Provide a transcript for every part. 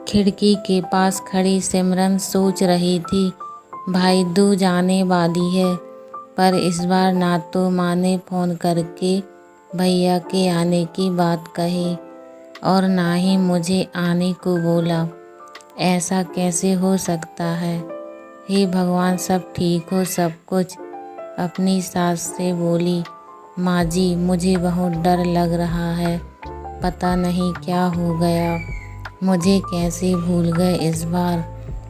खिड़की के पास खड़ी सिमरन सोच रही थी, भाई दूज जाने वाली है, पर इस बार ना तो माँ ने फ़ोन करके भैया के आने की बात कही और ना ही मुझे आने को बोला। ऐसा कैसे हो सकता है? हे भगवान, सब ठीक हो सब कुछ। अपनी सास से बोली, माँ जी मुझे बहुत डर लग रहा है, पता नहीं क्या हो गया, मुझे कैसे भूल गए इस बार।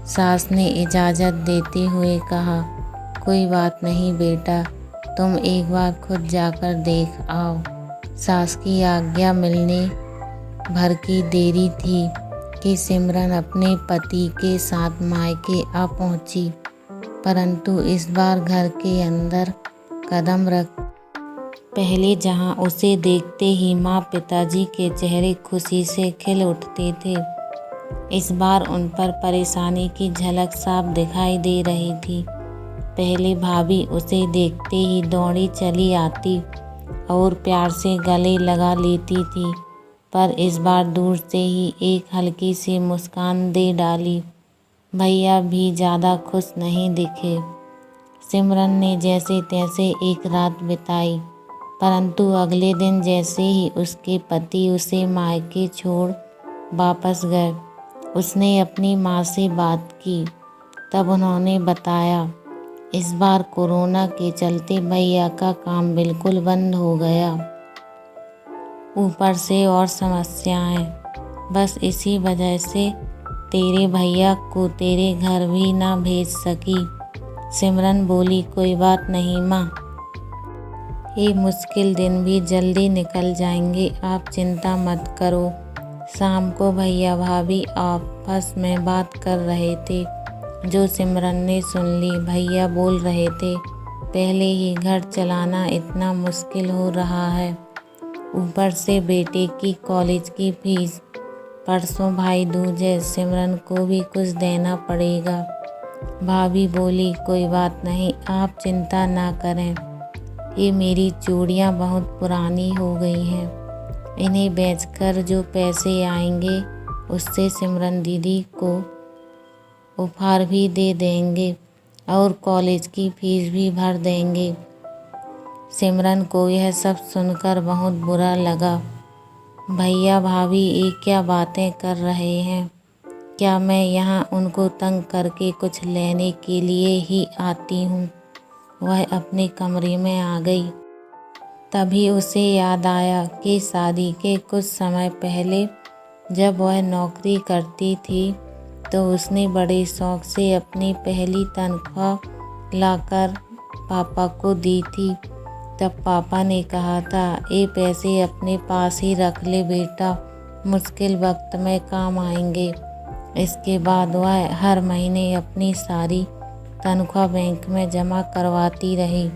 सास ने इजाज़त देते हुए कहा, कोई बात नहीं बेटा, तुम एक बार खुद जाकर देख आओ। सास की आज्ञा मिलने भर की देरी थी कि सिमरन अपने पति के साथ मायके आ पहुंची, परंतु इस बार घर के अंदर कदम रख पहले जहां उसे देखते ही माँ पिताजी के चेहरे खुशी से खिल उठते थे, इस बार उन पर परेशानी की झलक साफ दिखाई दे रही थी। पहले भाभी उसे देखते ही दौड़ी चली आती और प्यार से गले लगा लेती थी, पर इस बार दूर से ही एक हल्की सी मुस्कान दे डाली। भैया भी ज़्यादा खुश नहीं दिखे। सिमरन ने जैसे तैसे एक रात बिताई, परंतु अगले दिन जैसे ही उसके पति उसे मायके छोड़ वापस गए, उसने अपनी माँ से बात की। तब उन्होंने बताया, इस बार कोरोना के चलते भैया का काम बिल्कुल बंद हो गया, ऊपर से और समस्याएं, बस इसी वजह से तेरे भैया को तेरे घर भी ना भेज सकी। सिमरन बोली, कोई बात नहीं माँ, ये मुश्किल दिन भी जल्दी निकल जाएंगे, आप चिंता मत करो। शाम को भैया भाभी आपस में बात कर रहे थे, जो सिमरन ने सुन ली। भैया बोल रहे थे, पहले ही घर चलाना इतना मुश्किल हो रहा है, ऊपर से बेटे की कॉलेज की फीस, परसों भाई दूज है, सिमरन को भी कुछ देना पड़ेगा। भाभी बोली, कोई बात नहीं, आप चिंता ना करें, ये मेरी चूड़ियाँ बहुत पुरानी हो गई हैं, इन्हें बेचकर जो पैसे आएंगे उससे सिमरन दीदी को उपहार भी दे देंगे और कॉलेज की फीस भी भर देंगे। सिमरन को यह सब सुनकर बहुत बुरा लगा। भैया भाभी ये क्या बातें कर रहे हैं? क्या मैं यहाँ उनको तंग करके कुछ लेने के लिए ही आती हूँ? वह अपने कमरे में आ गई। तभी उसे याद आया कि शादी के कुछ समय पहले जब वह नौकरी करती थी तो उसने बड़े शौक से अपनी पहली तनख्वाह लाकर पापा को दी थी। तब पापा ने कहा था, ये पैसे अपने पास ही रख ले बेटा, मुश्किल वक्त में काम आएंगे। इसके बाद वह हर महीने अपनी सारी तनख्वाह बैंक में जमा करवाती रही।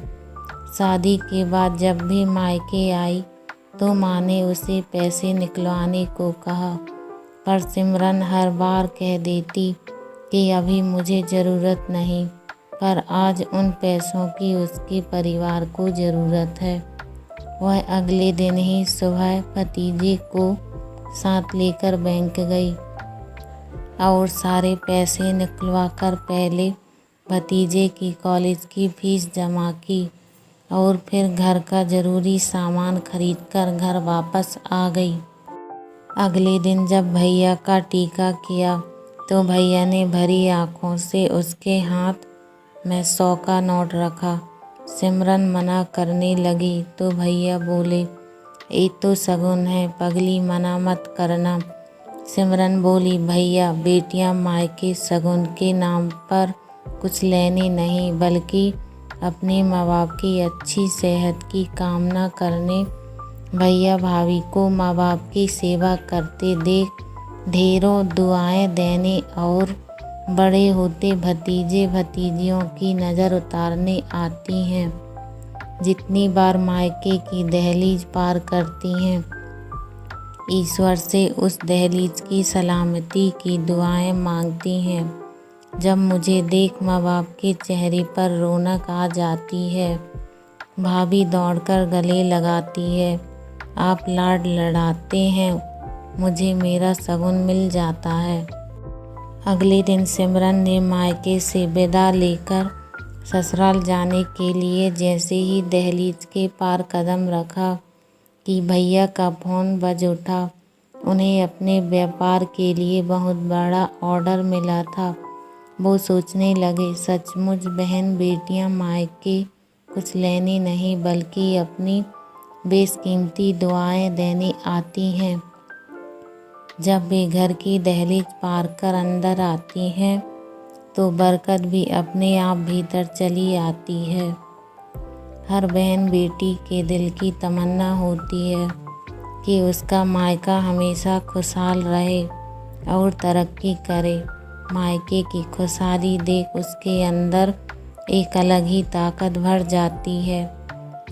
शादी के बाद जब भी मायके आई तो माँ ने उसे पैसे निकलवाने को कहा, पर सिमरन हर बार कह देती कि अभी मुझे ज़रूरत नहीं, पर आज उन पैसों की उसके परिवार को ज़रूरत है। वह अगले दिन ही सुबह भतीजे को साथ लेकर बैंक गई और सारे पैसे निकलवा कर पहले भतीजे की कॉलेज की फीस जमा की और फिर घर का ज़रूरी सामान खरीदकर घर वापस आ गई। अगले दिन जब भैया का टीका किया तो भैया ने भरी आंखों से उसके हाथ में 100 का नोट रखा। सिमरन मना करने लगी तो भैया बोले, ये तो शगुन है पगली, मना मत करना। सिमरन बोली, भैया बेटियां मायके शगुन के नाम पर कुछ लेने नहीं बल्कि अपने माँ बाप की अच्छी सेहत की कामना करने भैया भाभी को माँ बाप की सेवा करते देख ढेरों दुआएं देने और बड़े होते भतीजे भतीजियों की नज़र उतारने आती हैं। जितनी बार मायके की दहलीज पार करती हैं, ईश्वर से उस दहलीज की सलामती की दुआएं मांगती हैं। जब मुझे देख माँ बाप के चेहरे पर रौनक आ जाती है, भाभी दौड़कर गले लगाती है, आप लाड लड़ाते हैं, मुझे मेरा शगुन मिल जाता है। अगले दिन सिमरन ने मायके से विदा लेकर ससुराल जाने के लिए जैसे ही दहलीज के पार कदम रखा कि भैया का फ़ोन बज उठा। उन्हें अपने व्यापार के लिए बहुत बड़ा ऑर्डर मिला था। वो सोचने लगे, सचमुच बहन बेटियां मायके कुछ लेने नहीं बल्कि अपनी बेशकीमती दुआएं देने आती हैं। जब वे घर की दहलीज पार कर अंदर आती हैं तो बरकत भी अपने आप भीतर चली आती है। हर बहन बेटी के दिल की तमन्ना होती है कि उसका मायका हमेशा खुशहाल रहे और तरक्की करे। मायके की खुशहाली देख उसके अंदर एक अलग ही ताकत भर जाती है,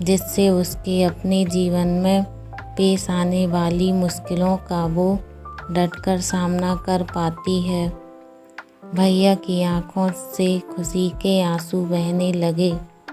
जिससे उसके अपने जीवन में पेश आने वाली मुश्किलों का वो डटकर सामना कर पाती है। भैया की आंखों से खुशी के आंसू बहने लगे।